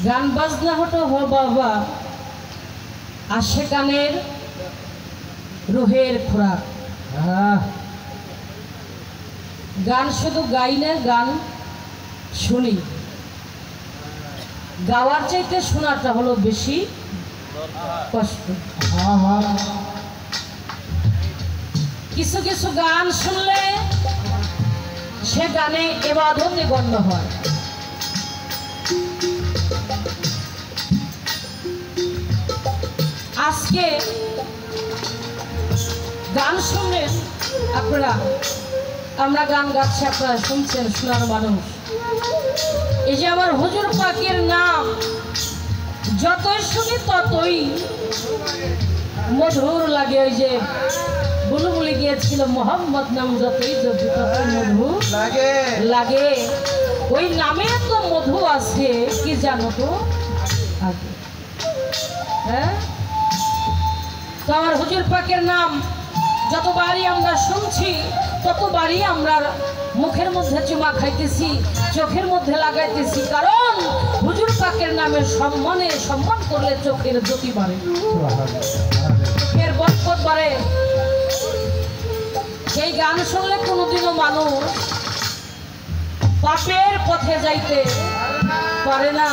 গান বাজনা হতো হো বাবা আসে গানের রুহের খোরাক। গান শুধু গাই না, গান শুনি। গাওয়ার চাইতে শোনাটা হলো বেশি কষ্ট। কিছু কিছু গান শুনলে সে গানে ইবাদতে গণ্য হয়। আজকে গান শুনলেন আপনারা, আমরা গান গাচ্ছি, আপনারা শুনছেন, শোনার মানুষ। এই যে আমার হুজুর পাকের নাম যতই শুনি ততই মধুর লাগে। ওই যে বুলবুলি গিয়েছিল মোহাম্মদ নাম যতই জপি ততই মধুর লাগে। ওই নামে তো মধু আছে কি জানো তো আগে। হ্যাঁ, তো আমার হুজুর পাকের নাম যতবারই আমরা শুনছি ততবারই আমরা মুখের মধ্যে চুমা খাইতেছি, চোখের মধ্যে লাগাইতেছি। কারণ হুজুর পাকের নামের সম্মান করলে চোখের জ্যোতি বাড়ে, চোখের বরকত বাড়ে। সেই গান শুনলে কোনোদিনও মানুষ পাপের পথে যাইতে পারে না,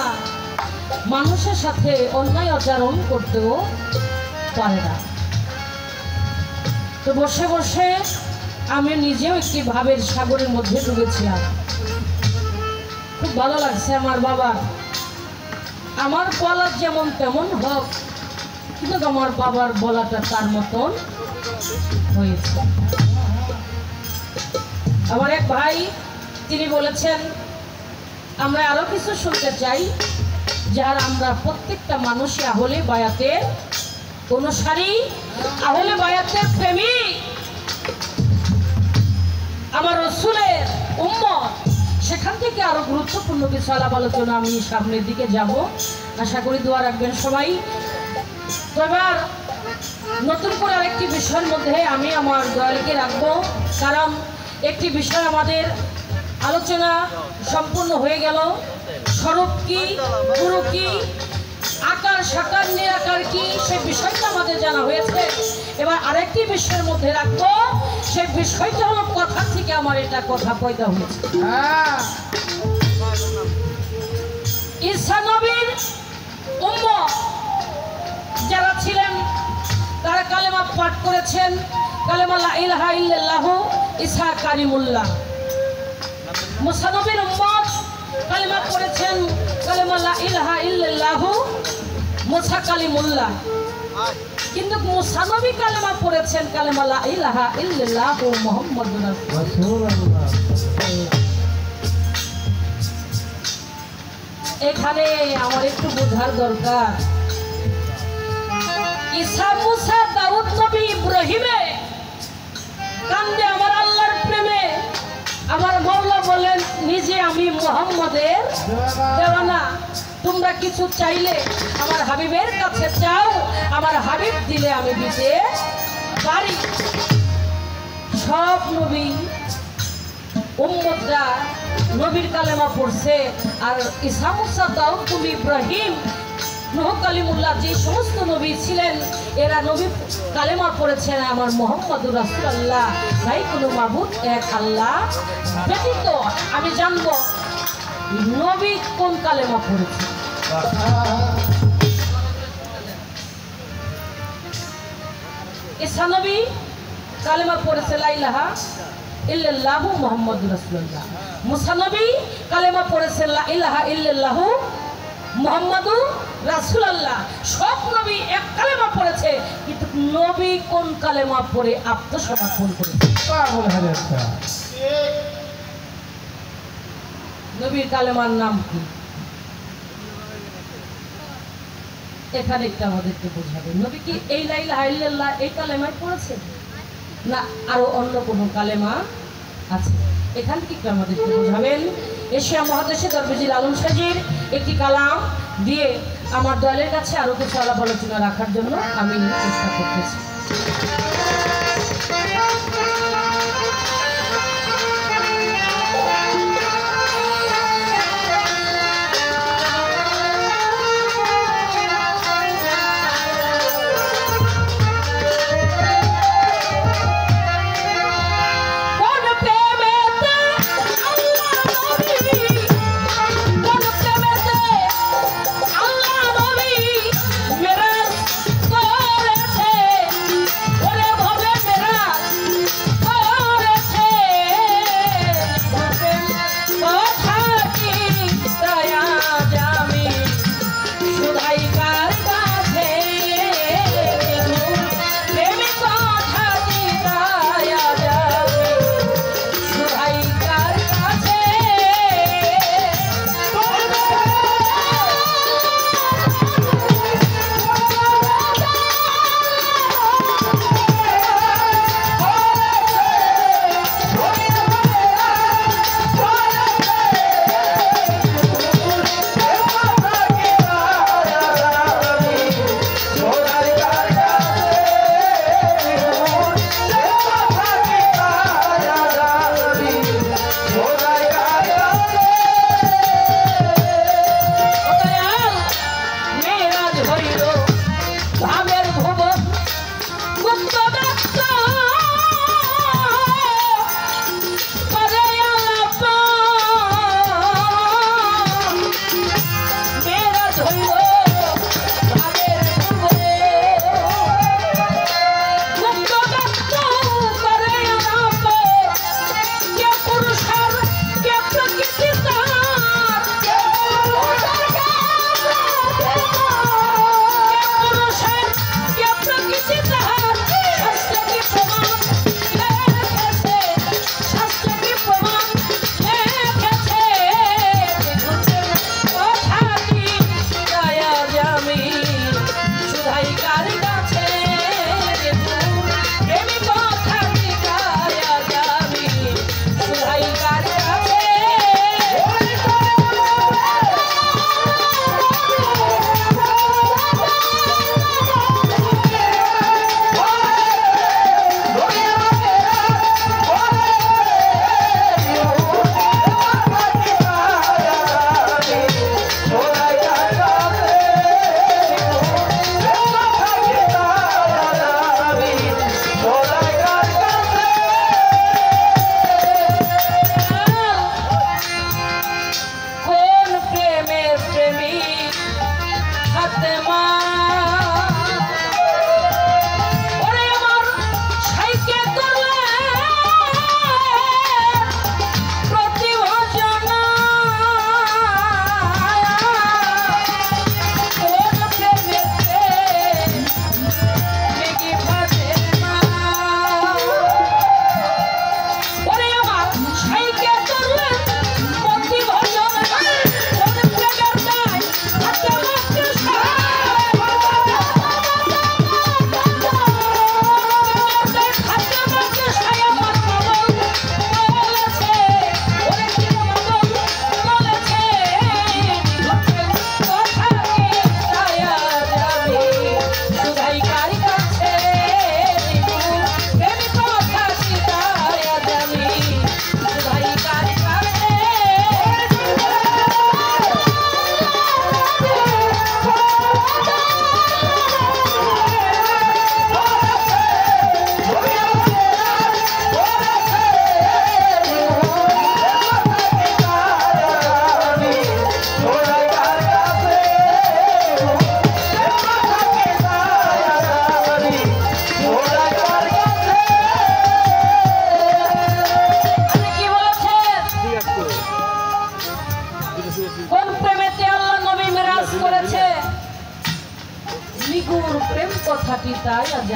মানুষের সাথে অন্যায় আচরণ করতেও পারে না। তো বসে বসে আমি নিজেও একটি ভাবের সাগরের মধ্যে ডুবেছিলাম। খুব ভালো লাগছে আমার বাবা। আমার বলা যেমন তেমন হোক, কিন্তু আমার বাবার বলাটা তার মতন হয়েছে। আমার এক ভাই তিনি বলেছেন আমরা আরো কিছু শুনতে চাই, যার আমরা প্রত্যেকটা মানুষই আহলে বায়াতের অনুসারী, আহলে বায়াতের প্রেমিক, আমার রাসূলের উম্মত। সেখান থেকে আরো গুরুত্বপূর্ণ কিছু আলাপ আলোচনা আমি সামনের দিকে যাব, আশা করি দোয়া রাখবেন সবাই। তো এবার নতুন করে আরেকটি বিষয়ের মধ্যে আমি আমার দয়ালকে রাখবো, কারণ একটি বিষয় আমাদের আলোচনা সম্পূর্ণ হয়ে গেল। স্বরূপ কি, গুরু কি, আকার সাকার নিরাকার কি, সেই বিষয়টা আমাদের জানা হয়েছে। এবার আরেকটি বিষয়ের মধ্যে রাখবো, সেই বিষয়টা হলো কথা থেকে আমার এটা কথা পয়দা হয়েছে। ঈসা নবীর উম্মত যারা ছিলেন তারা কালেমা পাঠ করেছেন, কালেমা লা ইলাহা ইল্লাল্লাহু ঈসা কালিমুল্লাহ। মুসা নবীর উম্মত কালেমা পড়েছেন কালেমা লা ইলাহা ইল্লাল্লাহু মুসা কালিমুল্লাহ। কিন্তু মুসা নবী কালেমা পড়েছেন কালেমা লা ইলাহা ইল্লাল্লাহু মুহাম্মাদুর রাসূলুল্লাহ। এখানে আমার একটু বোঝার দরকার, ঈসা মুসা দাউদ নবী ইব্রাহিমে কান্দে আমার আল্লাহর প্রেমে। আমার মাওলা বলেন নিজে আমি মুহাম্মাদের দেওয়ানা। তোমরা কিছু চাইলে আমার হাবিবের কাছে চাও, আমার হাবিব দিলে আমি দিতে পারি। সব নবী উম্মতরা নবীর কালেমা পড়ছে, আর ঈসা মুসা দাউদ নবী ইব্রাহিম নূহ কালিমুল্লাহ যে সমস্ত নবী ছিলেন এরা নবী কালেমা পড়েছেন আমার মুহাম্মাদুর রাসূলুল্লাহ। তাই কোনো মাবুদ এক আল্লাহ ব্যতীত। আমি জানবো নবী কোন কালেমা পড়েছে। ঈসা নবী কালেমা পড়েছে লা ইলাহা ইল্লাল্লাহু মুহাম্মাদুর রাসূলুল্লাহ। মুসা নবী কালেমা পড়েছে লা ইলাহা ইল্লাল্লাহু মুহাম্মাদুর রাসূলুল্লাহ। সব নবী এক কালেমা পড়েছে, কিন্তু নবী কোন কালেমা পড়ে আত্মসমর্পণ করেছে? নবীর কালেমার নাম কি? এখানে একটা আমাদেরকে বোঝাবে, নবী কি এই লা ইলাহা ইল্লাল্লাহ এই কালেমায় পড়েছে, না আরো অন্য কোনো কালেমা আছে? এখান থেকে একটু আমাদেরকে বোঝাবেন। এশিয়া মহাদেশে দরবেজির আলম সাজির একটি কালাম দিয়ে আমার দলের কাছে আরো কিছু আলাপ আলোচনা রাখার জন্য আমি চেষ্টা করতেছি।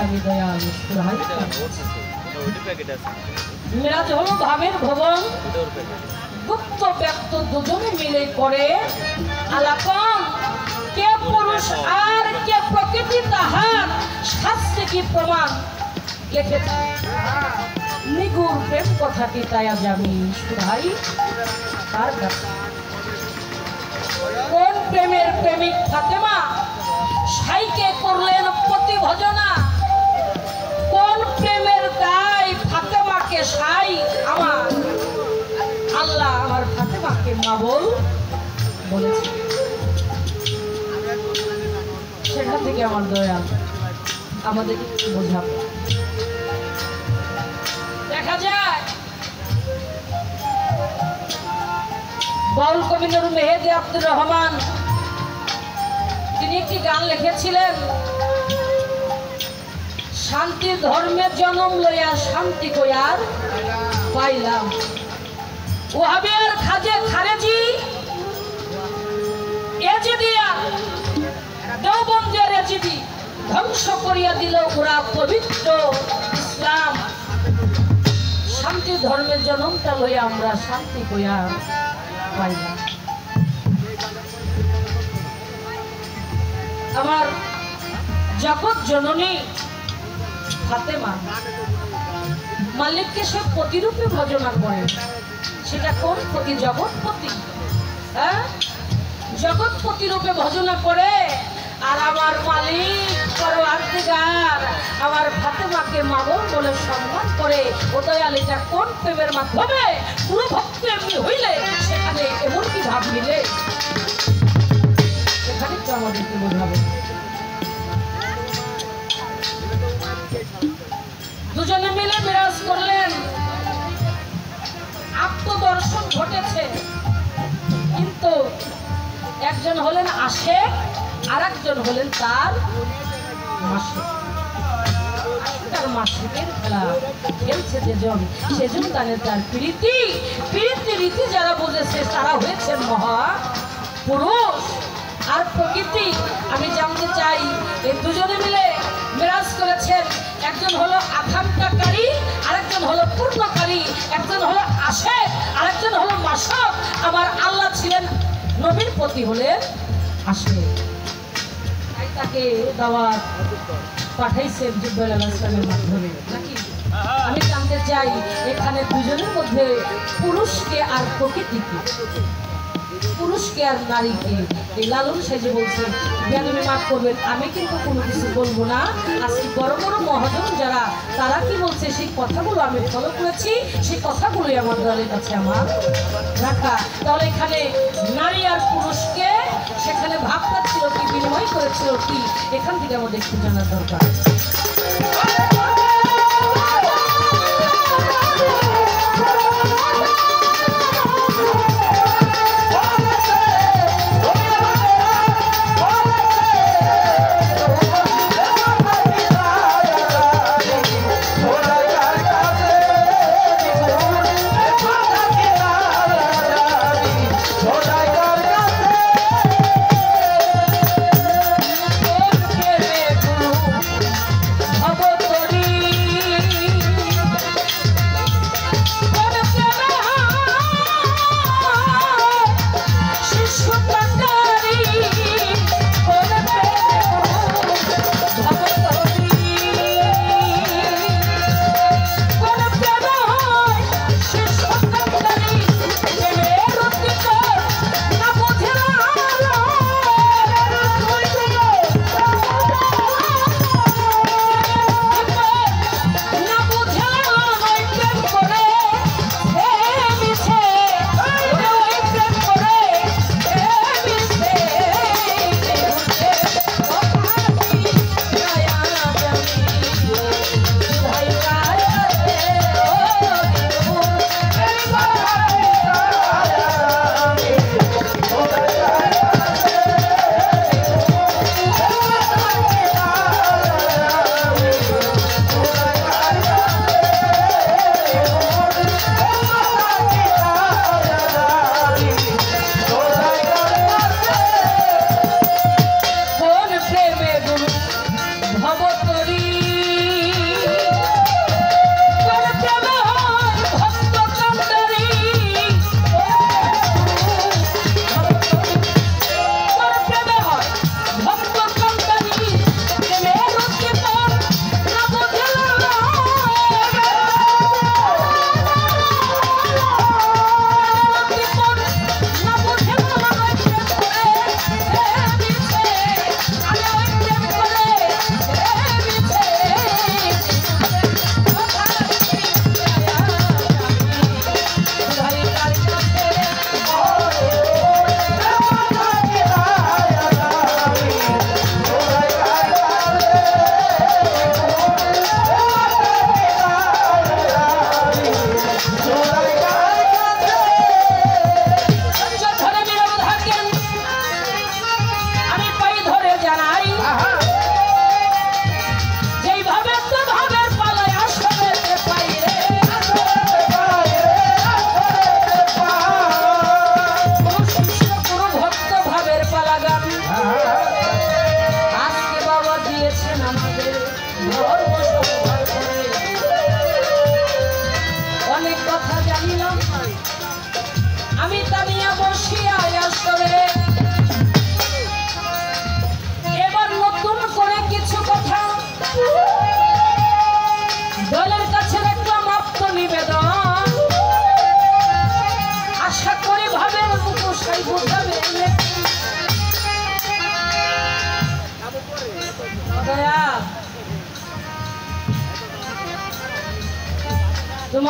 আমি দয়াল সুরাই মিরাজ হলো ভাবের ভবন গুপ্ত ব্যক্ত দুজনে মিলে করে আলাপন কে পুরুষ আর কে প্রকৃতি তাহার শাস্ত্রে কি প্রমাণ লিখেছে নিগুর প্রেম কথাটি তাই আজ আমি শুধাই তার কাছে কোন প্রেমের প্রেমিক ফাতেমা সাইকে করলেন পতি ভজনা কোন প্রেমের দায় ফাতেমাকে সাই আমার আল্লাহ আমার ফাতেমাকে মা বলেছে সেখান থেকে আমার দয়াল আমাদের একটু বোঝাবে দেখা যায় বাউল কবি নুর মেহেদি আব্দুর রহমান তিনি একটি গান লিখেছিলেন শান্তি ধর্মের জন্ম লইয়া শান্তি কইয়ার পাইলাম ওহাবের খাজে খারেজি এজিদিয়া দেওবন্দের এজিদি ধ্বংস করিয়া দিল ওরা পবিত্র ইসলাম শান্তি ধর্মের জন্মটা লইয়া আমরা শান্তি কইয়া পাইলাম আমার জগৎ জননী ফাতেমা মালিককে সে প্রতিরূপে ভজনা করে সেটা কোন পতি জগৎপতি হ্যাঁ জগৎপতি রূপে ভজনা করে আর আমার মালিক পরওয়ারদিগার আমার ফাতেমাকে মাগো বলে সম্মান করে ও দয়াল এটা কোন প্রেমের মাধ্যমে পুরো ভক্তি এমনি হইলে সেখানে এমন কি ভাব মিলে সেখানে তো আমাদেরকে বোঝাবে দুজনে মিলে বিরাজ করলেন আত্মদর্শন ঘটেছে কিন্তু একজন হলেন আশেক আর একজন হলেন তার মাসিক তার মাসিকের খেলা খেলছে যেজন সেজন তাদের তার প্রীতি রীতি যারা বুঝেছে তারা হয়েছে মহা পুরুষ আর প্রকৃতি আমি জানতে চাই এই দুজনে মিলে বিরাজ করেছেন একজন হলো আকাঙ্ক্ষাকারী আরেকজন হলো পূর্ণকারী একজন হলো আশেক আরেকজন হলো মাসক আমার আল্লাহ ছিলেন নবীর প্রতি হলেন আশেক তাকে দাওয়াত পাঠাইছেন জিব্রাইল আলাইহিস সালামের মাধ্যমে নাকি আমি জানতে চাই এখানে দুজনের মধ্যে পুরুষকে আর প্রকৃতিকে পুরুষকে আর নারীকে এই লালন সেজে বলছে বেয়াদবি মাফ করবেন আমি কিন্তু কোনো কিছু বলবো না আজকে বড় বড় মহাজন যারা তারা কি বলছে সেই কথাগুলো আমি ফলো করেছি সেই কথাগুলোই আমার দলের কাছে আমার রাখা তাহলে এখানে নারী আর পুরুষকে সেখানে ভাবটা ছিল কি বিনিময় করেছিল কি এখান থেকে আমাদের একটু জানার দরকার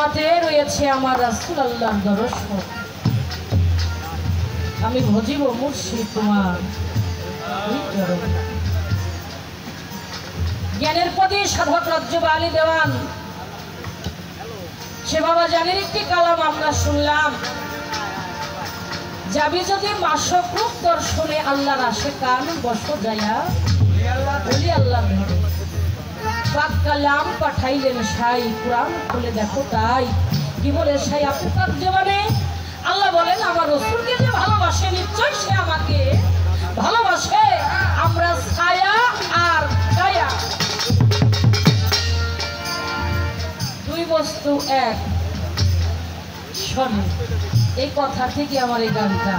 তোমাতে রয়েছে আমার রাসূল আল্লাহর দর্শন। আমি ভজিব মুর্শিদ তোমার জ্ঞানের পদে সাধক রাজ্য বালি দেওয়ান সে বাবা জানের একটি কালাম আমরা শুনলাম, যাবি যদি মাসক রূপ দর্শনে আল্লাহর আসে কান বস যাইয়া বলি আল্লাহ ধরে পাক কালাম পাঠাইলেন সাই কুরআন খুলে দেখো তাই কি বলে সাই আপু পাক জবানে আল্লাহ বলেন আমার রাসূলকে যে ভালোবাসে নিশ্চয় সে আমাকে ভালোবাসে। আমরা ছায়া আর কায়া দুই বস্তু এক শোনে, এই কথা থেকে আমার এই গানটা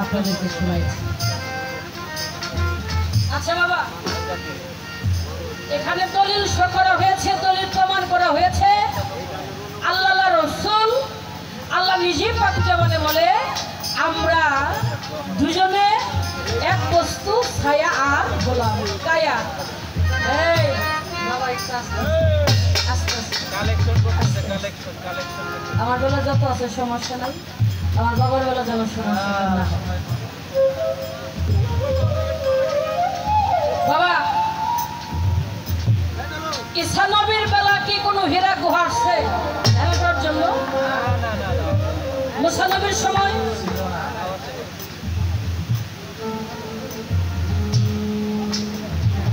আপনাদেরকে শোনাইছি। আচ্ছা বাবা, এখানে দলিল করা হয়েছে, দলিল প্রমাণ করা হয়েছে আল্লাহ রাসূল আল্লাহ নিজে পাক জবানে বলে আমরা দুজনে এক বস্তু ছায়া আর গোলাম কায়া। এই বাবা একটু আস্তে আমার বেলা যত আছে সমস্যা নাই, আমার বাবার বেলা যেন সমস্যা না। বাবা ঈসা নবীর বেলা কি কোনো হীরা গুহা আসছে ধ্যান করার জন্য? মুসা নবীর সময়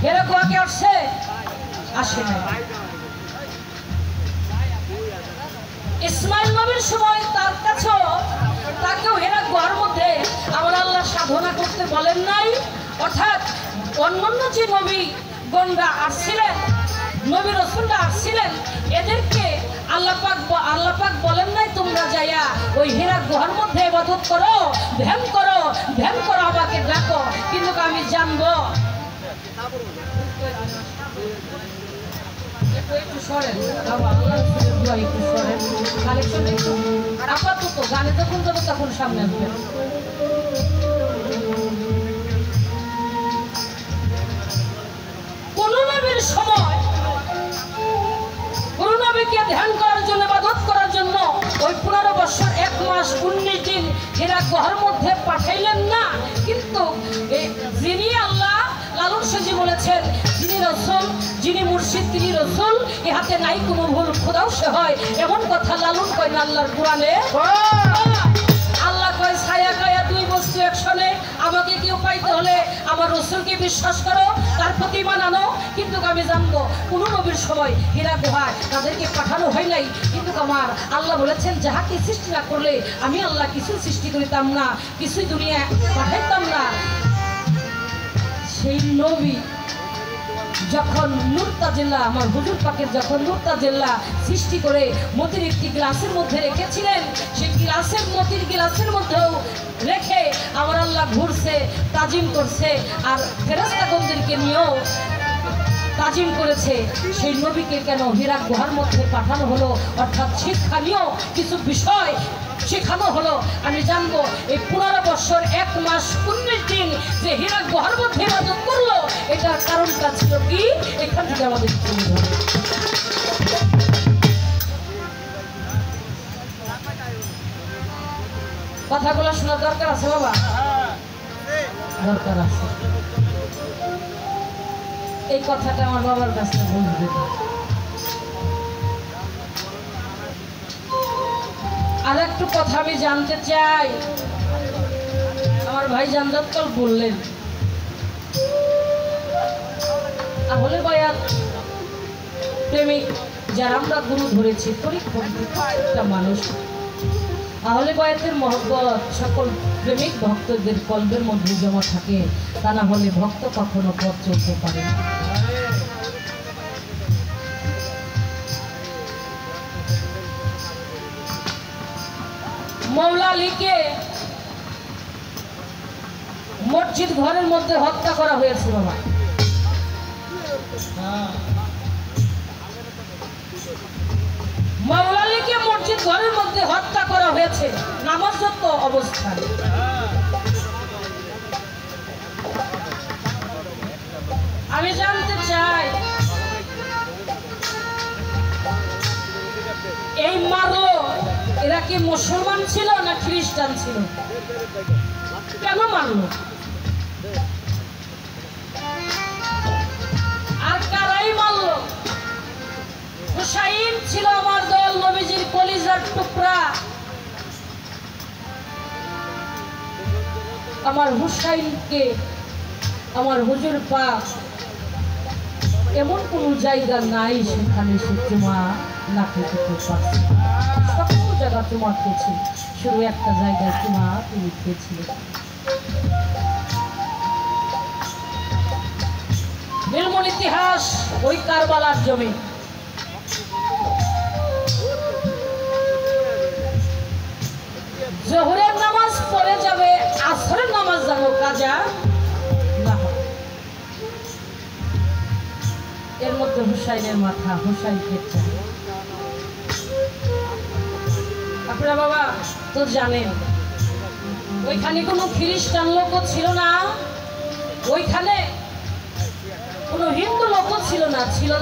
হীরা গুহা কি আসছে? আসে না। ইসমাইল নবীর সময় তার কাছেও তাকেও হীরা গুহার মধ্যে আমার আল্লাহ সাধনা করতে বলেন নাই। অর্থাৎ অন্যান্য যে নবী গণরা আসছিলেন, নবী রাসূলরা আসছিলেন, এদেরকে আল্লাহ পাক বলেন নাই তোমরা যাইয়া ওই হীরা গুহার মধ্যে ইবাদত করো, ধ্যান করো, ধ্যান করো, আমাকে ডাকো, কিন্তু আমি জানবো। একটু সরেন বাবা, আল্লাহর দোয়া একটু সরেন, কালেকশন একটু আপাতত গানে যখন যাবো তখন সামনে আসবেন। কোন নবীর সময় কোন নবীকে ধ্যান করার জন্য ইবাদত করার জন্য ওই 15 বছর 1 মাস 19 দিন হীরা গুহার মধ্যে পাঠাইলেন না। কিন্তু যিনি আল্লাহ লালন সাজি বলেছেন যিনি রাসূল যিনি মুর্শিদ তিনি রাসূল, ইহাতে নাই কোনো ভুল, খোদাও সে হয়, এমন কথা লালন কয় না আল্লাহর কোরআনে। আল্লাহ কয় ছায়া কায়া দুই বস্তু একসঙ্গে, আমাকে কেউ পাইতে হলে আমার রাসূলকে বিশ্বাস করো, তার প্রতি ঈমান আনো। কিন্তু আমি জানবো কোন নবীর সময় হীরা গুহায় তাদেরকে পাঠানো হয় নাই। কিন্তু আমার আল্লাহ বলেছেন যাহাকে সৃষ্টি না করলে আমি আল্লাহ কিছু সৃষ্টি করিতাম না, কিছুই দুনিয়া পাঠাইতাম না। সেই নবী যখন মুরতাজিল্লাহ আমার হুজুর পাকের যখন মুরতাজিল্লাহ সৃষ্টি করে মতির একটি গ্লাসের মধ্যে রেখেছিলেন, সেই গ্লাসের মতির গ্লাসের মধ্যেও রেখে আমার আল্লাহ ঘুরছে, তাজিম করছে, আর ফেরেশতাগণদেরকে নিয়েও তাজিম করেছে। সেই নবীকে কেন হীরা গুহার মধ্যে পাঠানো হলো? অর্থাৎ শিক্ষণীয় কিছু বিষয় শেখানো হলো। আমি জানবো এই 15 বছর 1 মাস 19 দিন যে হীরা গুহার মধ্যে ইবাদত করলো, এটার কারণটা ছিল কি? এখান থেকে আমাদের তুলে ধরে কথাগুলো শোনার দরকার আছে বাবা, দরকার আছে। এই কথাটা আমার বাবার কাছে বলবে। আর একটু কথা আমি জানতে চাই, আমার ভাই জানদাতকাল বললেন আহলে বায়াত প্রেমিক যারা আমরা গুরু ধরেছি পরীক্ষা মানুষ, আহলে বায়াতের মহব্বত সকল প্রেমিক ভক্তদের কলবের মধ্যে জমা থাকে, তা না হলে ভক্ত কখনো পথ চলতে পারে না। মওলা আলীকে মসজিদ ঘরের মধ্যে হত্যা করা হয়েছে বাবা। মওলা আলীকে মসজিদ ঘরের মধ্যে হত্যা করা হয়েছে নামাজরত অবস্থায়। আমি জানতে চাই এই এরা কি মুসলমান ছিল না খ্রিস্টান ছিল? কেন মারলো? আর কারাই মারলো? হুসাইন ছিল আমার দয়াল নবীজির কলিজার টুকরা। আমার হুসাইনকে আমার হুজুর পাক এমন কোন জায়গা নাই সেখানে সে চুমা না খেতে পারছে। সকল জায়গা চুমা খেয়েছে, শুধু একটা জায়গায় চুমা তিনি খেয়েছিলেন। নির্মল ইতিহাস ওই কারবালার জমি। জোহরের নামাজ পড়ে যাবে, আসরের নামাজ যাবো কাজা না। এর মধ্যে হুসাইনের মাথা, হুসাইন খেয়েছে। আপনারা বাবা তো জানেন ওইখানে কোনো খ্রিস্টান লোকও ছিল না, ওইখানে কোনো হিন্দু লোকও ছিল না। ছিল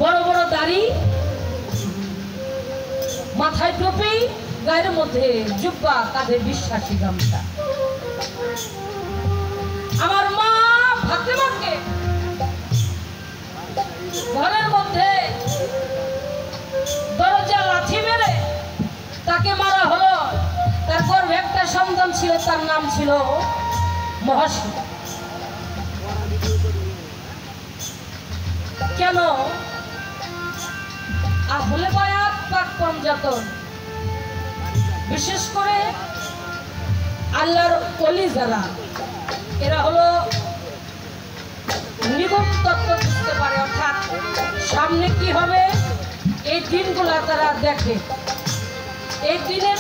বড় বড় দাড়ি, মাথায় টুপি, গায়ের মধ্যে জুব্বা, কাঁধে বিশ্বাসী গামছা। আমার মা ফাতেমাকে ঘরের মধ্যে দরজা লাথি মেরে তাকে মারা হলো। তার গর্ভে একটা সন্তান ছিল, তার নাম ছিল মহাশিব। কেন? আহলে বায়াত পাক পঞ্জাতন, বিশেষ করে আল্লাহর ওলি যারা, এরা হলো নিগম তত্ত্ব বুঝতে পারে, অর্থাৎ সামনে কি হবে এই দিনগুলা তারা দেখে, এই দিনের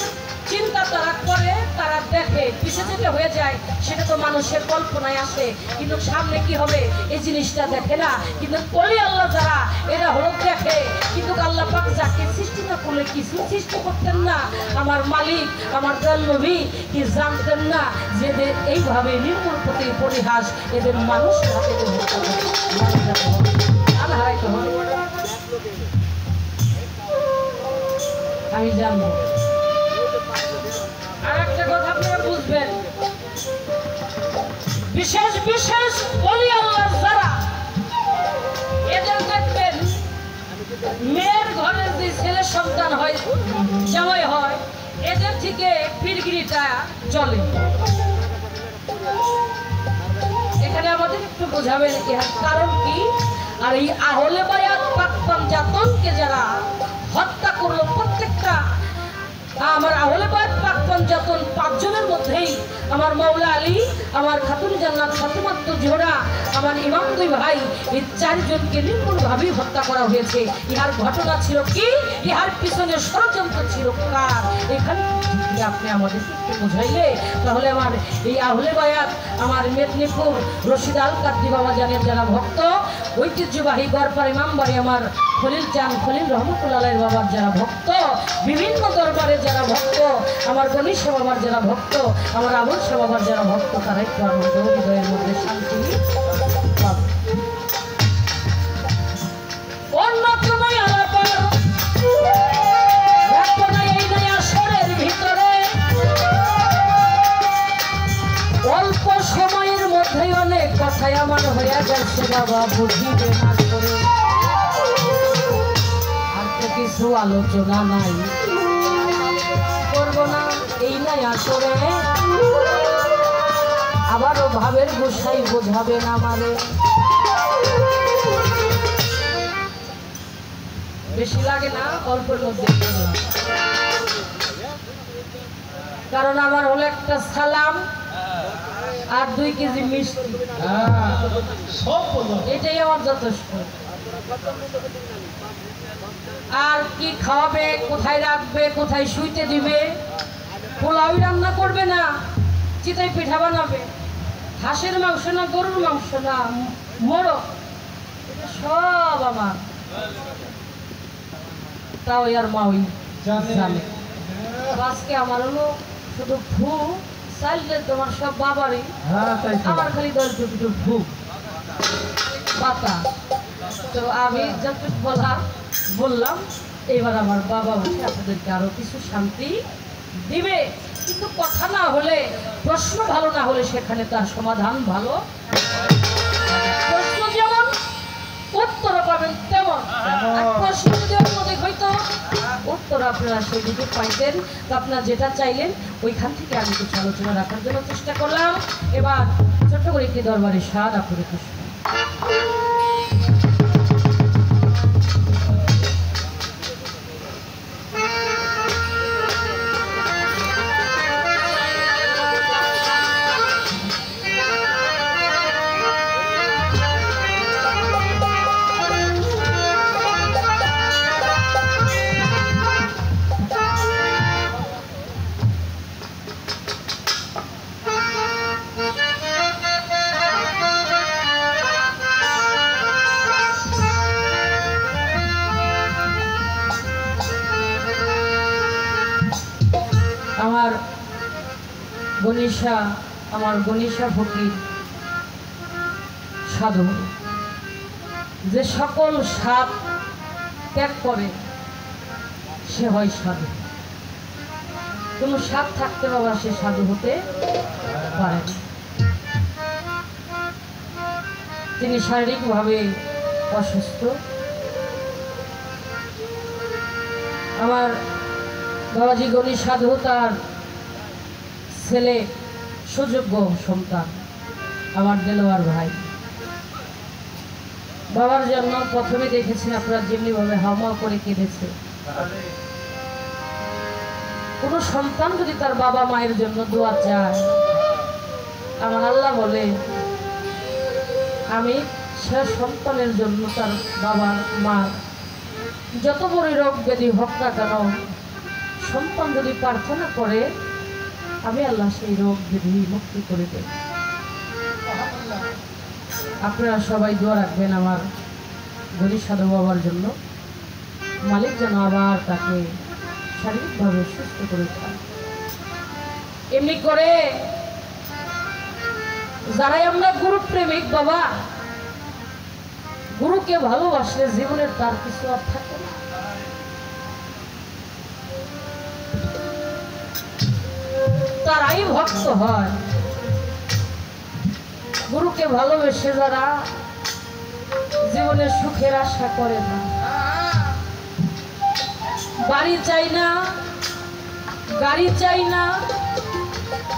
চিন্তা তারা করে, তারা দেখে। পিছে যেটা হয়ে যায় সেটা তো মানুষের কল্পনায় আসে, কিন্তু সামনে কি হবে এই জিনিসটা দেখে না। কিন্তু ওলি আল্লাহ যারা, এরা হলো দেখে। কিন্তু আল্লাহ পাক যাকে সৃষ্টি না করলে কিছু সৃষ্টি করতেন না। আমার মালিক আমার দয়াল নবী কি জানতেন না যে এদের এইভাবে নির্মূল প্রতি পরিহাস এদের মানুষ আমি জানবো। আর একটা কথা আপনারা বুঝবেন, বিশেষ বিশেষ ওলি আল্লাহ যারা, এদের দেখবেন মেয়ের ঘরের যে ছেলে সন্তান হয়, জামাই হয়, এদের থেকে পীরগিরিটা চলে। এখানে আমাদের একটু বোঝাবেন ইহার কারণ কি। আর এই আহলে বায়াত পাক পঞ্জাতনকে যারা হত্যা করলো, প্রত্যেকটা আমার আহলে বায়াত পাক পঞ্জাতন 5 জনের মধ্যেই আমার মাওলা আলী, আমার খাতুন জান্নাত ফাতেমাত জোহরা, আমার ইমাম 2 ভাই, এই 4 জনকে নির্মূলভাবেই হত্যা করা হয়েছে। ইহার ঘটনা ছিল কি, ইহার পিছনে ষড়যন্ত্র ছিল কার, এখানে আপনি আমাদের বুঝাইলে তাহলে আমার এই আহলে বায়াত, আমার মেদিনীপুর রশিদ আল কাদরি বাবা জানের যারা ভক্ত, ঐতিহ্যবাহী গড়পাড়া ইমামবাড়ি আমার খলিল চান খলিল রহমতুল্লাহের বাবার যারা ভক্ত, বিভিন্ন দরবারে যারা ভক্ত, আমার গণেশ বাবার যারা ভক্ত, আমার আবুল শাহ বাবার যারা ভক্ত, তারা একটু আনন্দ হৃদয়ের মধ্যে শান্তি পাবে। অন্য কোনো আলাপার এই নয় আসরের ভিতরে, অল্প সময়ের মধ্যে অনেক কথাই আমার হয়ে যাচ্ছে বাবা, বুঝিবে না করে। আর তো কিছু আলোচনা নাই, করবো না এই নাই আসরে। আবারও ভাবের গোসাই বোঝাবে না আমারে। বেশি লাগে না, অল্পের মধ্যে। কারণ আমার হলো একটা সালাম আর 2 কেজি মিষ্টি, এটাই আমার যথেষ্ট। আর কি খাওয়াবে, কোথায় রাখবে, কোথায় শুইতে দিবে, পোলাও রান্না করবে না, চিতাই পিঠা বানাবে, হাঁসের মাংস না গরুর মাংস না মোরগ, এটা সব আমার। তাও আর মাওই জানে। আজকে আমার হলো শুধু ফু চাইলে তোমার সব বাবারই, আমার খালি দলটুকু ফু পাতা। তো আমি যতটুকু বললাম, এবার আমার বাবা উঠে আপনাদেরকে আরো কিছু শান্তি দিবে, কিন্তু কথা না হলে, প্রশ্ন ভালো না হলে সেখানে তার সমাধান ভালো। প্রশ্ন যেমন উত্তর পাবেন তেমন, প্রশ্ন যদি অন্যদিক হইতো উত্তর আপনারা সেই দিকে পাইতেন। তো আপনারা যেটা চাইলেন ওইখান থেকে আমি কিছু আলোচনা রাখার জন্য চেষ্টা করলাম। এবার ছোট্ট করে একটি দরবারের স্বাদ আপনাদের খুশি। আমার গণিসা ফকির সাধু যে সকল স্বাদ ত্যাগ করে সে হয় সাধু। কোনো স্বাদ থাকতে বাবা সে সাধু হতে পারে না। তিনি শারীরিকভাবে অসুস্থ। আমার বাবাজি গণিস সাধু তার ছেলে সুযোগ্য সন্তান আমার দেলোয়ার ভাই। বাবার জন্য প্রথমে দেখেছেন আপনারা যেমনি ভাবে হাওয়া করে কেঁদেছে। কোনো সন্তান যদি তার বাবা মায়ের জন্য দোয়া চায়, আমার আল্লাহ বলে আমি সে সন্তানের জন্য তার বাবা মা যত বড় রোগ ব্যাধি হোক না কেন, সন্তান যদি প্রার্থনা করে আমি আল্লাহ সেই রোগ ব্যাধি মুক্তি করে দেব। আপনারা সবাই দোয়া রাখবেন আমার গণিস সাধু বাবার জন্য, মালিক যেন আবার তাকে শারীরিকভাবে সুস্থ করে দেয়। এমনি করে যারাই আমরা গুরু প্রেমিক বাবা, গুরুকে ভালোবাসলে জীবনের তার কিছু আর থাকে না। তারাই ভক্ত হয়। গুরুকে ভালোবেসে যারা জীবনের সুখের আশা করে না, বাড়ি চাই না, গাড়ি চাই না,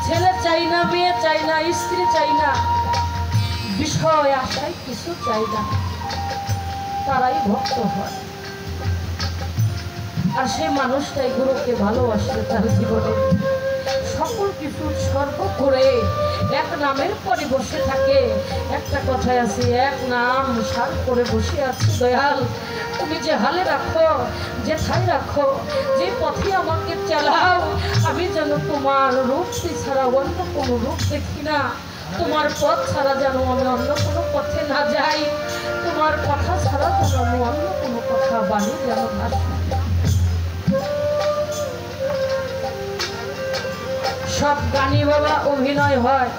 ছেলে চাই না, মেয়ে চাই না, স্ত্রী চাই না, বিষয় আশায় কিছু চাই না, তারাই ভক্ত হয়। আর সেই মানুষটাই গুরুকে ভালোবাসলে তার জীবনে সকল কিছু উৎসর্গ করে এক নামের পরে বসে থাকে। একটা কথায় আছে, এক নাম সার করে বসে আছি দয়াল, তুমি যে হালে রাখো, যে ঠাই রাখো, যে পথে আমাকে চালাও, আমি যেন তোমার রূপটি ছাড়া অন্য কোনো রূপ দেখি না। তোমার পথ ছাড়া যেন আমি অন্য কোনো পথে না যাই, তোমার কথা ছাড়া যেন আমি অন্য কোনো কথা বাণী যেন না শুনি। সব গানই বাবা অভিনয় হয়,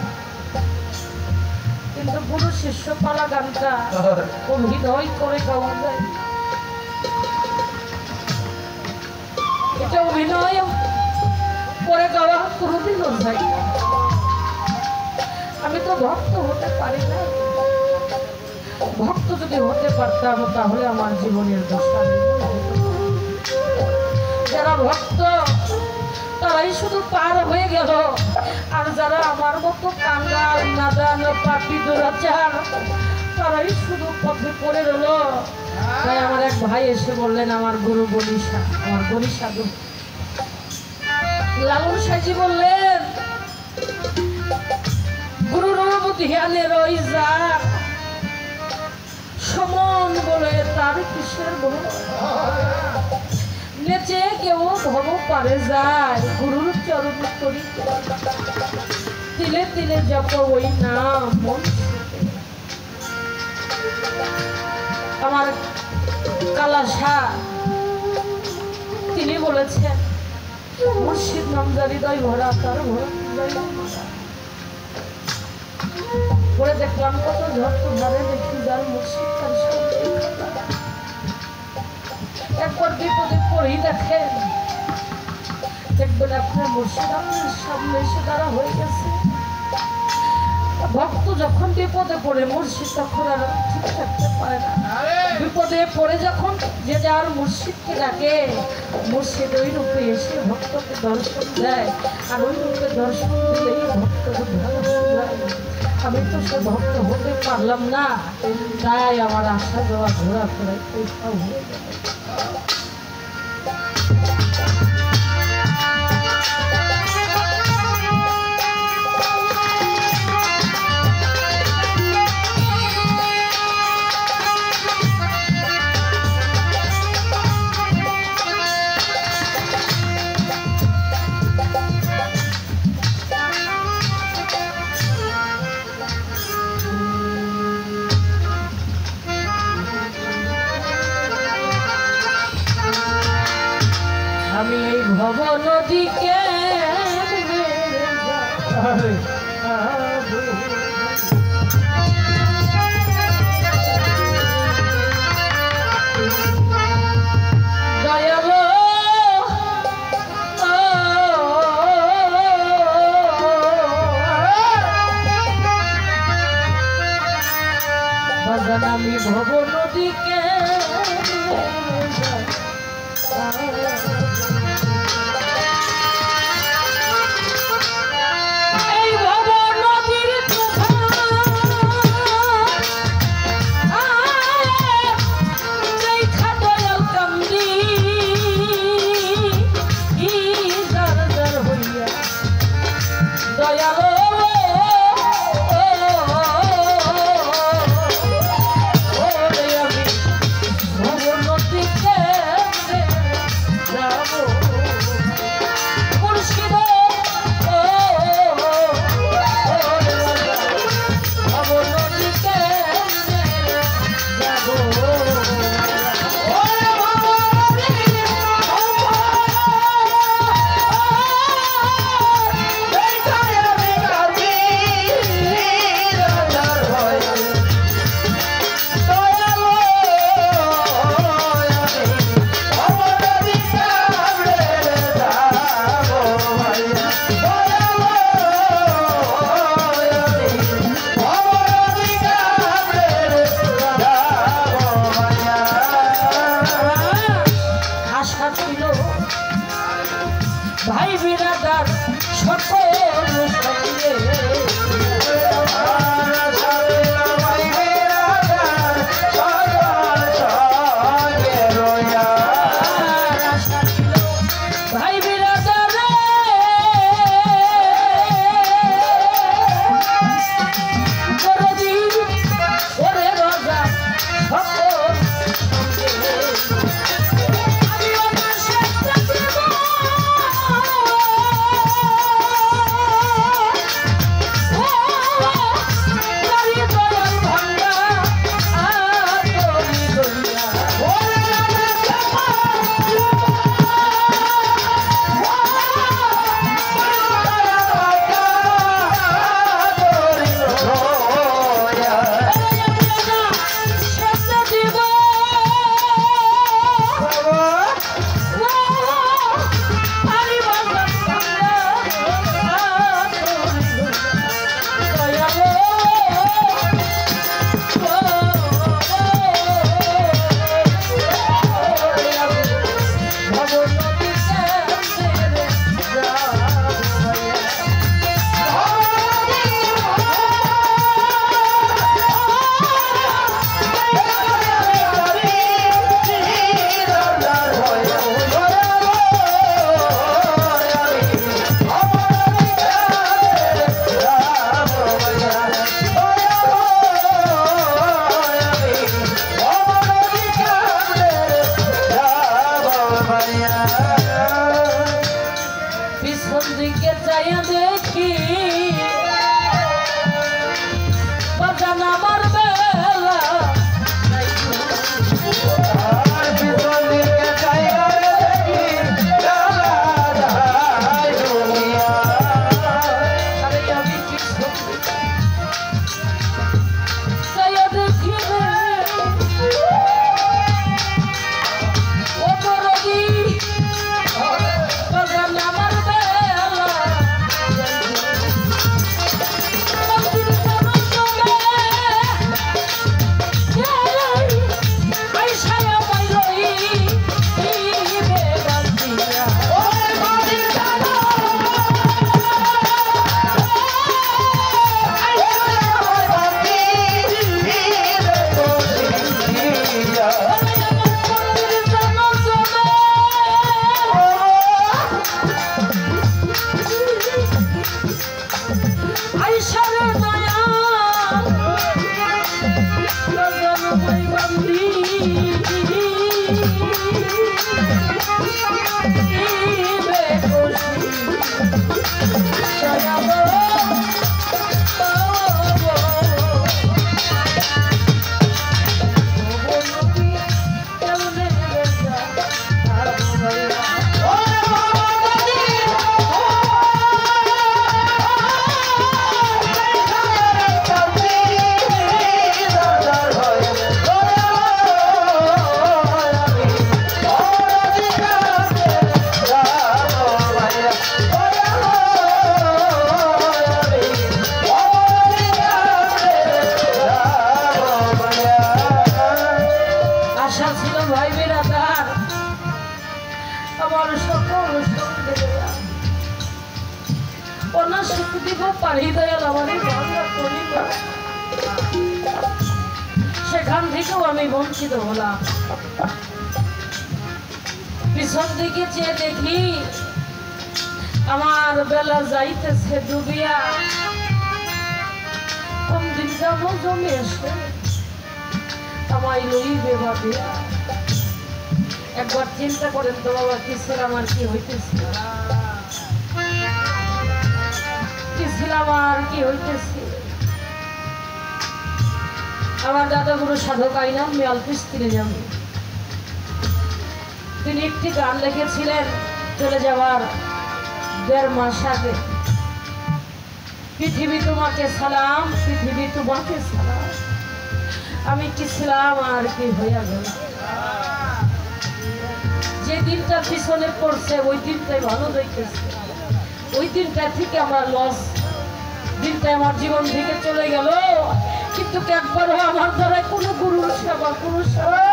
কিন্তু গুরু শিষ্য পালা গানটা অভিনয় করে গাওয়া যায়। এটা অভিনয় করে গাওয়া কোনোদিনও যায় না। আমি তো ভক্ত হতে পারি না। ভক্ত যদি হতে পারতাম তাহলে আমার জীবনের দশা। যারা ভক্ত তারাই শুধু পার হয়ে গেল, আর যারা আমার মতো কাঙ্গাল নাদান পাপি দুরাচার তারাই শুধু পথে পড়ে রইল। তাই আমার এক ভাই এসে বললেন, আমার গুরু গণিসা, আমার গণিস সাধু লালন সাজি বললেন, গুরু রূপ ধ্যানের ওই যার সমন বলে তার কিসের বল, নেচে কেউ ভব পারে যায়, গুরুর চরণ করি তিলে তিলে জপ ওই নাম মন। আমার কালাসা তিনি বলেছেন, মুর্শিদ নামজারি হৃদয় ভরা তার ভরা পরে দেখলাম কত ঝড় তো ধারে দেখি যার মুর্শিদ তার সামনে একবার বিপদে পড়েই দেখেন, দেখবেন আপনার মুর্শিদ আপনার সামনে এসে দাঁড়া হয়ে গেছে। ভক্ত যখন বিপদে পড়ে মুর্শিদ তখন আর ঠিক থাকতে পারে না। বিপদে পড়ে যখন যে যার মুর্শিদকে ডাকে, মুর্শিদ ওই রূপে এসে ভক্তকে দর্শন দেয়, আর ওই রূপে দর্শন দিলেই ভক্ত উদ্ধার হয়ে যায়। আমি তো সে ভক্ত হতে পারলাম না, তাই আমার আশা দেওয়া ঘোরাফেরায় পয়সাও হয়ে গেল। আমি এই ভব নদীকে দয়ালো বাজান আমি ভব নদীকে ভাই বিরাদার সকল সঙ্গে ভাই বিরাদার ওরে রাজা সকল পিছন দিকে চাইয়া দেখি বাজান আমার বেলা ও সেখান থেকেও আমি বঞ্চিত হলাম। পিছন দিকে চেয়ে দেখি আমার বেলা যাইতেছে ডুবিয়া, কোন দিন যাব জমে এসে আমায় লইবে ভাবিয়া। একবার চিন্তা করেন তো বাবা, কিসের আমার কি হইতেছে, কিসের আমার কি হইতেছে। আমার দাদাগুরু সাধক আইনাম মেয়ালপিস তিনি যাবেন, তিনি একটি গান লিখেছিলেন চলে যাওয়ার 1.5 মাস আগে। পৃথিবী তোমাকে সালাম, পৃথিবী তোমাকে সালাম, আমি কি ছিলাম আর কি হইয়া গেল। যে দিনটা পিছনে পড়ছে ওই দিনটাই ভালো যাইতেছে, ওই দিনটা থেকে আমার লস, দিনটা আমার জীবন থেকে চলে গেল। কিন্তু একবারও আমার দ্বারা কোনো গুরুর সেবা, কোনো সেবা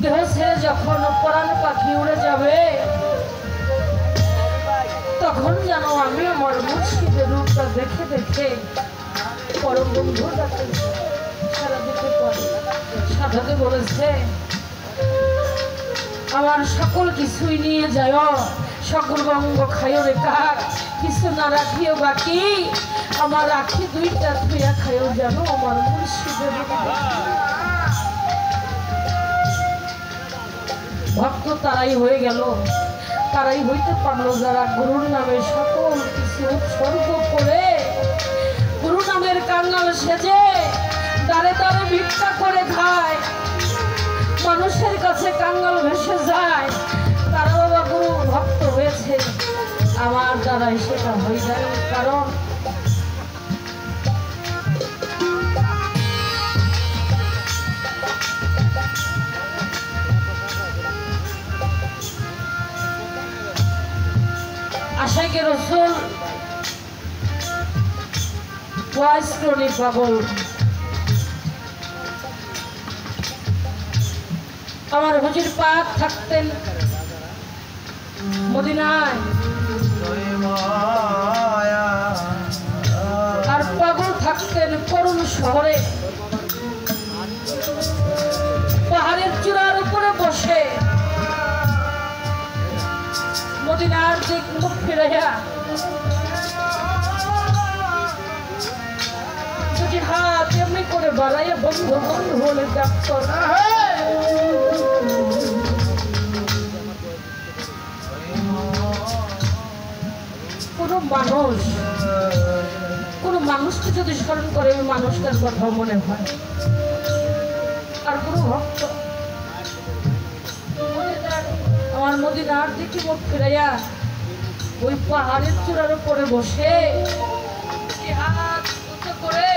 দেহ ছেড়ে যখন পরাণ পাখি উড়ে যাবে, তখন যেন আমি আমার মুর্শিদের রূপটা দেখে দেখে পরম বন্ধুর কাছে সারা দিতে পারি। সাধকে বলেছে আমার সকল কিছুই নিয়ে যায়, সকল বঙ্গ খাইও রে কাক, কিছু না রাখিও বাকি, আমার আখি 2টা ধুইয়া খাইও যেন আমার মুর্শিদের। ভক্ত তারাই হয়ে গেল, তারাই হইতে পারলো যারা গুরুর নামে সকল কিছু উৎসর্গ করে, গুরু নামের কাঙ্গাল সেজে দাঁড়ে দাঁড়ে ভিক্ষা করে খায়, মানুষের কাছে কাঙ্গাল ভেসে যায়। তারা বাবা গুরু ভক্ত হয়েছে, আমার দ্বারাই সেটা হয়ে যায়। কারণ আশাকে রসুল পাগল। আমার হুজুর পাক থাকতেন মদিনায়, আর পাগল থাকতেন করুণ শহরে। পাহাড়ের চূড়ার উপরে বসে মদিনার দিক মুখ ফিরাইয়া দুটি হাত এমনি করে বাড়াইয়া বন্ধু বন্ধু বলে ডাকত। কোন মানুষকে যদি স্মরণ করে ওই মানুষটার কথা মনে হয়। আর কোন ভক্ত আমার মদিনার দিকে মুখ ফিরাইয়া ওই পাহাড়ের চূড়ার উপরে বসে হাত উঁচু করে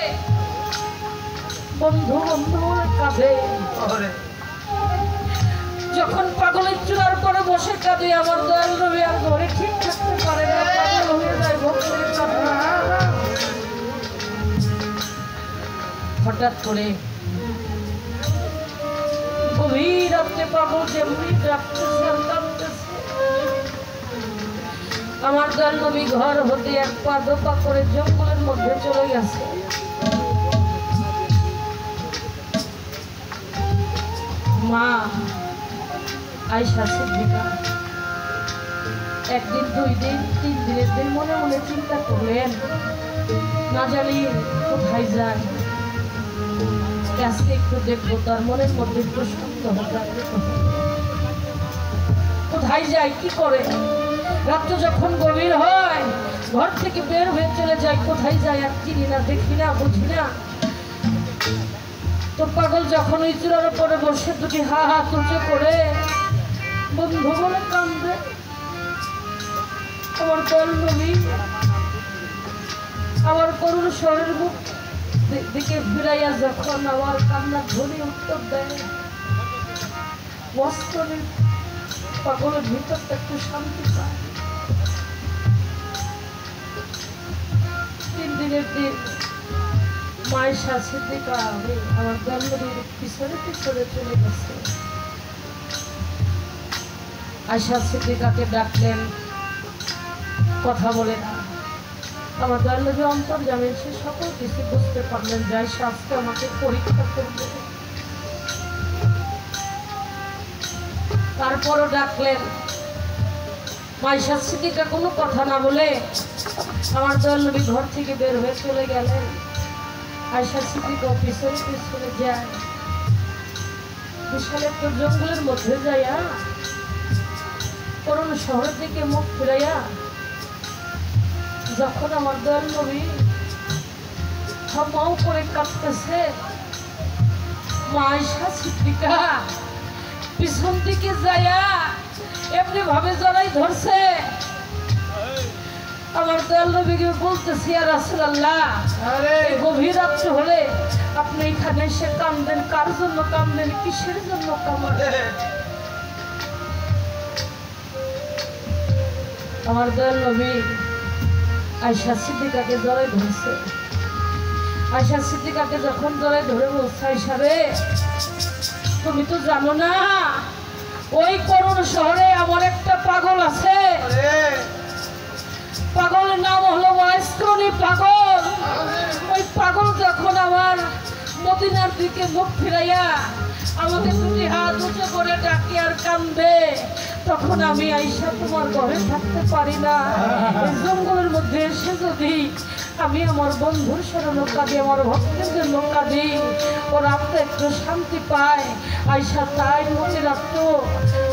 বন্ধু বন্ধু কাঁদে। যখন পাগলের চূড়ার পরে বসে কাঁদে, আমার দয়াল নবী আর ঘরে ঠিক থাকতে পারে না, পাগল হয়ে যায় ভক্তের কান্না। হঠাৎ করে গভীর রাত্রে পাগল যেমনি ডাকতেছে কাঁদতেছে, আমার দয়াল নবী ঘর হতে 1 পা 2 পা করে জঙ্গলের মধ্যে চলে গেছে। মা আয়েশা সিদ্দিকা 1 দিন 2 দিন 3 দিনের দিন মনে মনে চিন্তা করলেন, না জানি কোথায় যায়। তাকে আজকে একটু দেখবো, তার মনের মধ্যে একটু সন্দেহ জাগ্রত হবে। কোথায় যায়, কি করে? রাত্র যখন গভীর হয় ঘর থেকে বের হয়ে চলে যায়, কোথায় যায় আর চিনি না, দেখি না, বুঝি না। তো পাগল যখন ওই চূড়ার উপরে বসে দুটি হা হা তুলছে করে বন্ধু বলে কান্দে, আমার দল নবী আমার করুণ শরীর মুখ দিকে ফিরাইয়া যখন আমার কান্নার ধ্বনি উত্তর দেয়, বস্ত্রের পাগলের ভিতরটা একটু শান্তি পায়। 3 দিনের দিন মায়ের সাথে দেখা আমার জন্মদিন পিছনে পিছনে চলে গেছে। আয়শা সিদ্দিকাকে ডাকলেন, কথা বলে না। আমার জন্মদিন অন্তর জানেন, সে সকল কিছু বুঝতে পারলেন যে আয়শা আজকে আমাকে পরীক্ষা করবে। তারপরও ডাকলেন, আয়শা সিদ্দিকা কোনো কথা না বলে আমার জন্মদিন ঘর থেকে বের হয়ে চলে গেলেন। আয়শা সিদ্দিকা পিছনে পিছনে যায়, বিশাল একটা জঙ্গলের মধ্যে যাইয়া করুণ শহরের দিকে মুখ ফিরাইয়া যখন আমার দয়াল নবী হামাও করে কাঁদতেছে, মা আয়শা সিদ্দিকা পিছন দিকে যাইয়া এমনি ভাবে জড়াই ধরছে। আমার দয়াল নবীকে বলতেছি, ইয়া রাসূলুল্লাহ, গভীর রাত্রি হলে আপনি এখানে এসে কাঁদেন, কার জন্য কাঁদেন, কিসের জন্য কাঁদেন? আমার দয়াল নবী আয়শা সিদ্দিকাকে জড়াই ধরছে। আয়শা সিদ্দিকাকে যখন জড়াই ধরে বলছে, আয়শা রে, তুমি তো জানো না ওই করুণ শহরে আমার একটা পাগল আছে, পাগলের নাম হলো ওয়াইসক্রনি পাগল। ওই পাগল যখন আমার মদিনার দিকে মুখ ফিরাইয়া আমাকে দুটি হাত উঁচু করে ডাকি আর কান্দে, তখন আমি আয়শা তোমার ঘরে থাকতে পারি না। এই জঙ্গলের মধ্যে এসে যদি আমি আমার বন্ধুর স্মরণে কাঁদি, আমার ভক্তের জন্য কাঁদি, ওর আত্মা একটু শান্তি পায়। আয়শা তাই মনে রাখতো,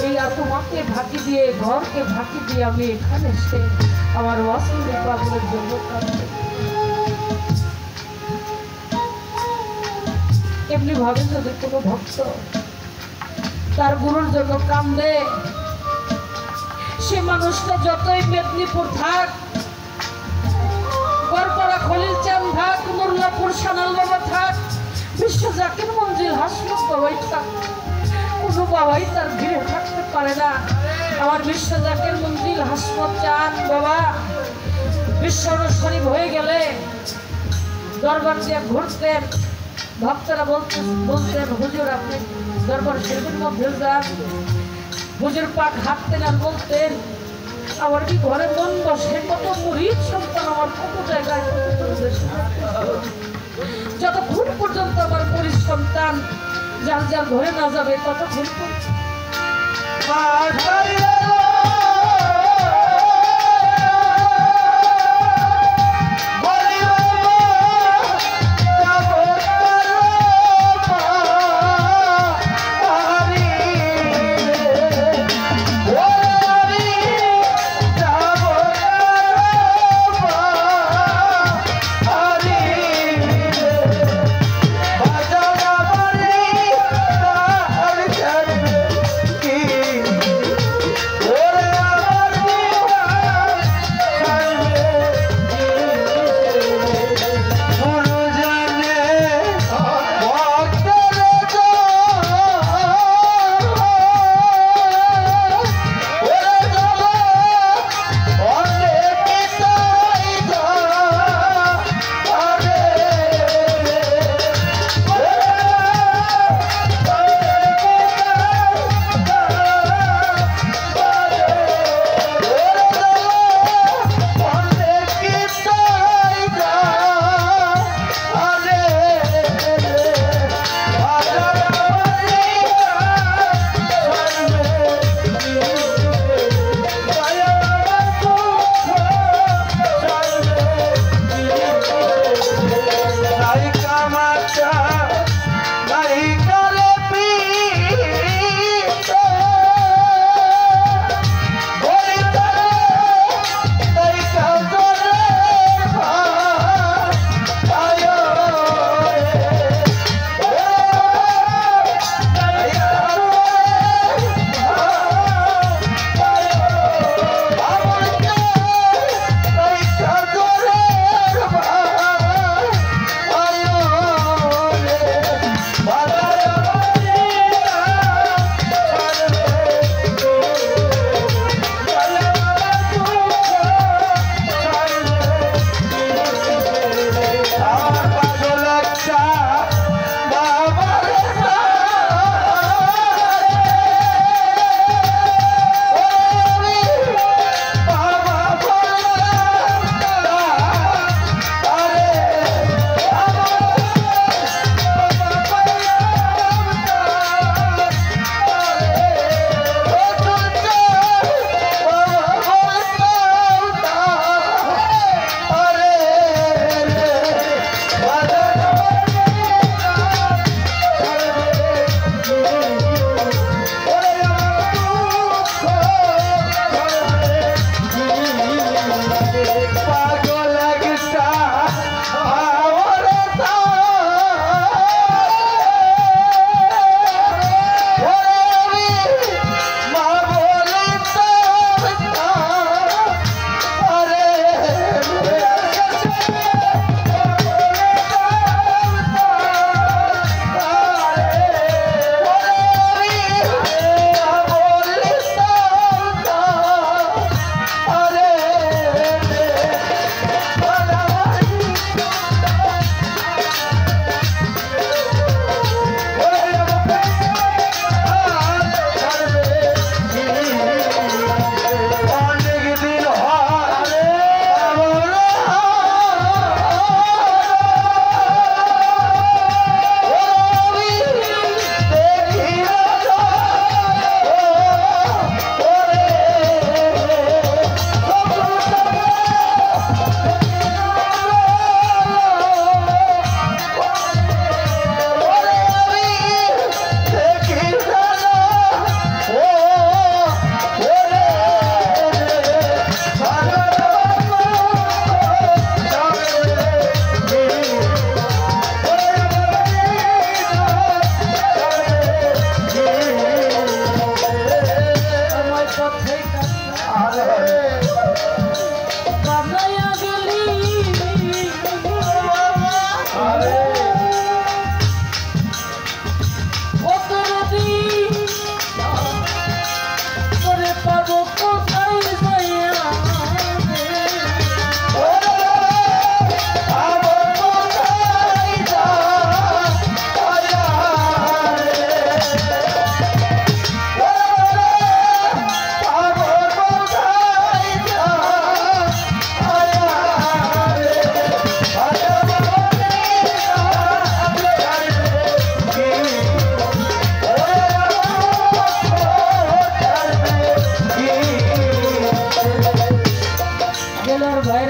এই তোমাকে ফাঁকি দিয়ে, ঘরকে ফাঁকি দিয়ে আমি এখানে এসে আমার ওয়াসিলি পাগলের জন্য কাঁদতে। এমনি ভাবে যদি কোনো ভক্ত তার গুরুর জন্য কান্দে, সে মানুষটা যতই মেদিনীপুর থাক, গড়পাড়া খলিল চাঁদ থাক, মোল্লাপুর সানাল বাবা থাক, বিশ্ব জাকির মঞ্জিল হাসমত বাবাই থাক, কোনো বাবাই তার ভিড়ে থাকতে পারে না। আমার বিশ্ব জাকির মঞ্জিল হাসমত চাঁদ বাবা বিশ্ব শরীফ হয়ে গেলে দরবার দিয়ে ঘুরতেন, ভক্তরা বলতেন, হুজুর আপনি দরবার শরীফের মধ্যে যান। হুজুর পাক হাঁটতেন আর বলতেন, আমার কি ঘরে মন বসে, কত মুরিদ সন্তান আমার কত জায়গায়, যতক্ষণ পর্যন্ত আমার মুরিদ সন্তান যার যার ঘরে না যাবে ততক্ষণ Oh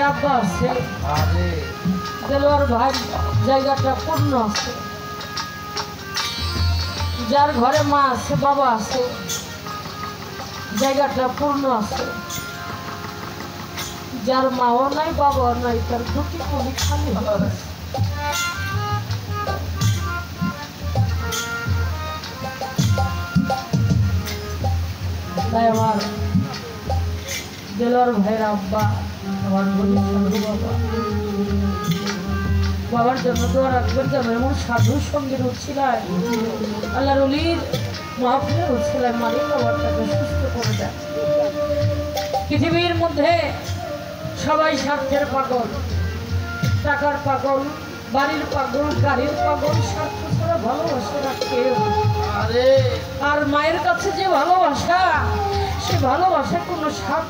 আব্বা আছে, দেলোয়ার ভাই জায়গাটা পূর্ণ আছে, যার ঘরে মা আছে বাবা আছে জায়গাটা পূর্ণ আছে, যার মাও নাই বাবাও নাই তার দুটি কোণে খালি আছে। তাই আমার দেলোয়ার ভাইয়ের আব্বা আমার বাবা বাবার জন্য দোয়া রাখবেন যেন এমন সাধু সঙ্গীর উচ্ছিলায় আল্লাহর অলির মাহফিলের উচ্ছিলায় মালিক বাবারটাকে সুস্থ করে দেয়। পৃথিবীর মধ্যে সবাই স্বার্থের পাগল, টাকার পাগল, বাড়ির পাগল, গাড়ির পাগল, স্বার্থ ছাড়া ভালোবাসা না কেউ। আর মায়ের কাছে যে ভালোবাসা, সে ভালোবাসা কোনো স্বার্থ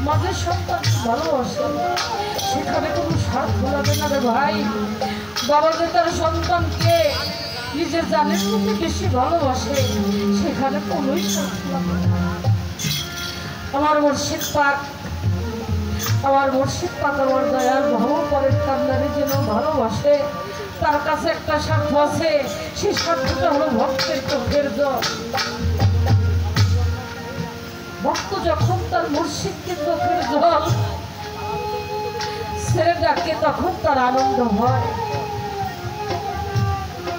মাঝের সন্তান ভালোবাসে, সেখানে কোনো স্বার্থ লাগে না রে ভাই। বাবা যে তার সন্তানকে নিজের জানের মধ্যে বেশি ভালোবাসে, সেখানে কোনোই স্বার্থ লাগে না। আমার মুর্শিদ পাক, আমার মুর্শিদ পাক আমার দয়াল ভগবানের কান্দারে যেন ভালোবাসে, তার কাছে একটা স্বার্থ আছে, সেই স্বার্থটা হলো ভক্তের চোখের জল। ভক্ত যখন তার মুর্শিদকে চোখের জল ছেড়ে ডাকে তখন তার আনন্দ হয়।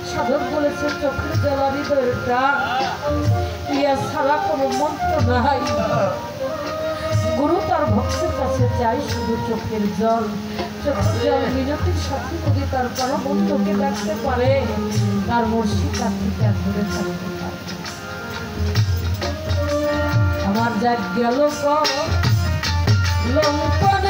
সাধক বলেছে চোখের জল হৃদয়ের ডাক, ইয়া ছাড়া কোনো মন্ত্র নাই। গুরু তার ভক্তের কাছে চাই শুধু চোখের জল। চোখের জল মিনতির সাথে যদি তার কোনো বন্ধুকে ডাকতে পারে, তার মুর্শিদ তার থেকে ধরে থাকতে পারে। আমার যা গেল লঙ্কনে